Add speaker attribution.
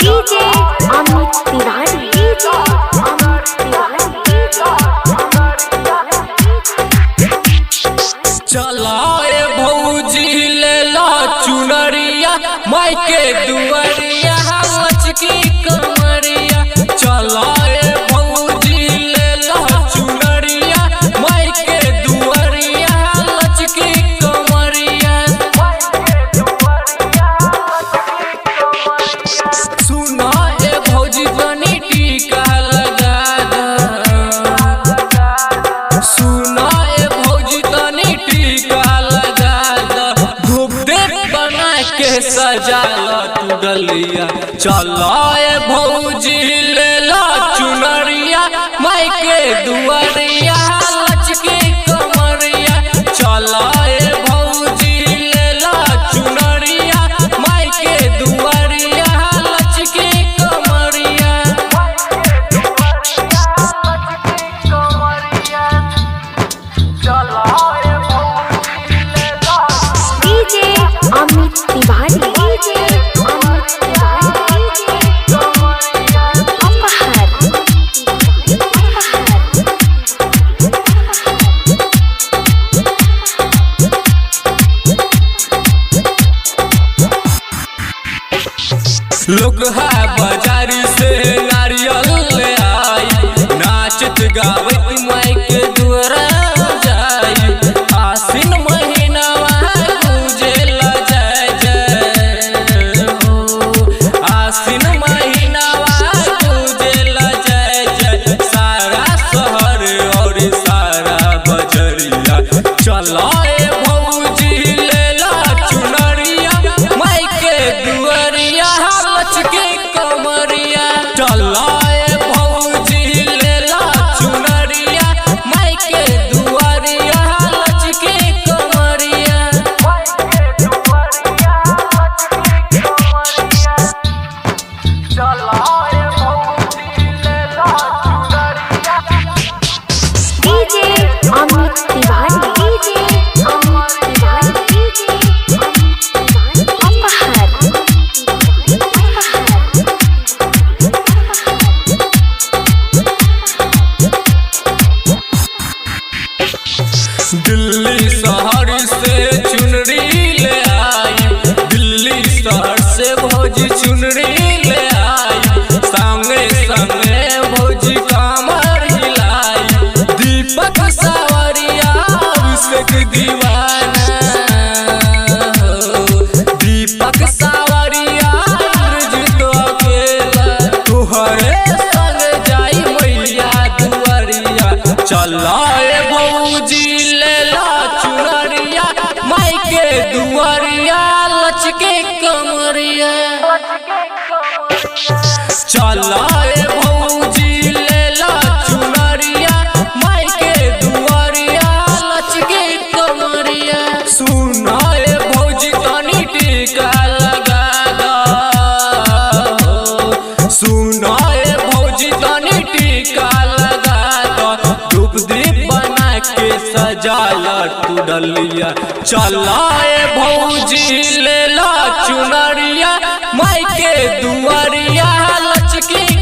Speaker 1: DJ Amit Tiwari
Speaker 2: चला भौजी ले ला चुनरिया माई के दुआरिया लचकी कमरिया। चला भौजी ले ला चुनरिया माई के दुआरिया लचकी कमरिया। सुना भौजी तनी टीका लगा द। सुना भौजी तनी टीका लगा द। धूप देख बना के सजाला तू डलिया। चला भौजी ले ला चुनरिया माई के दुआरिया लचकी कमरिया। चला भौजी ले ला चुनरिया माई के दुआरिया लचकी कमरिया।
Speaker 1: डीजे अमित तिवारी
Speaker 2: लोग है बाजारी से नारियल ले आई। नाचत गावत माई के दुआरा जाई। आसिन महीना गुजेला जय जय हो। आसिन महीना गुजेला जय जय। सारा शहर और सारा बजरिया। चला भौजी ले ला चुनरिया माई के दुआरिया लचकी कमरिया। चला भौजी ले ला चुनरिया माई के दुआरिया लचकी कमरिया।
Speaker 1: डीजे अमित तिवारी
Speaker 2: दिल्ली शहर से चुनरी ले आई। दिल्ली शहर से भौजी चुनरी ले आई। संगे संगे भौजी कामर हिलाई। दीपक सावरिया अभिषेक दीवाना हो। दीपक सावरिया ब्रज तो अकेला। तुहरे संग जाई मैया दुआरिया। चला भौजी ले ला चुनरिया माई के दुआरिया लचकी कमरिया। चला भौजी ले ला चुनरिया माई के दुआरिया लचकी कमरिया। सुना भौजी तनी टीका लगा द। सुना भौजी तनी टीका लगा द। धूप दीप बना के सजाला तू डलिया। चला भौजी ले ला चुनरिया माई के दुआरिया लचकी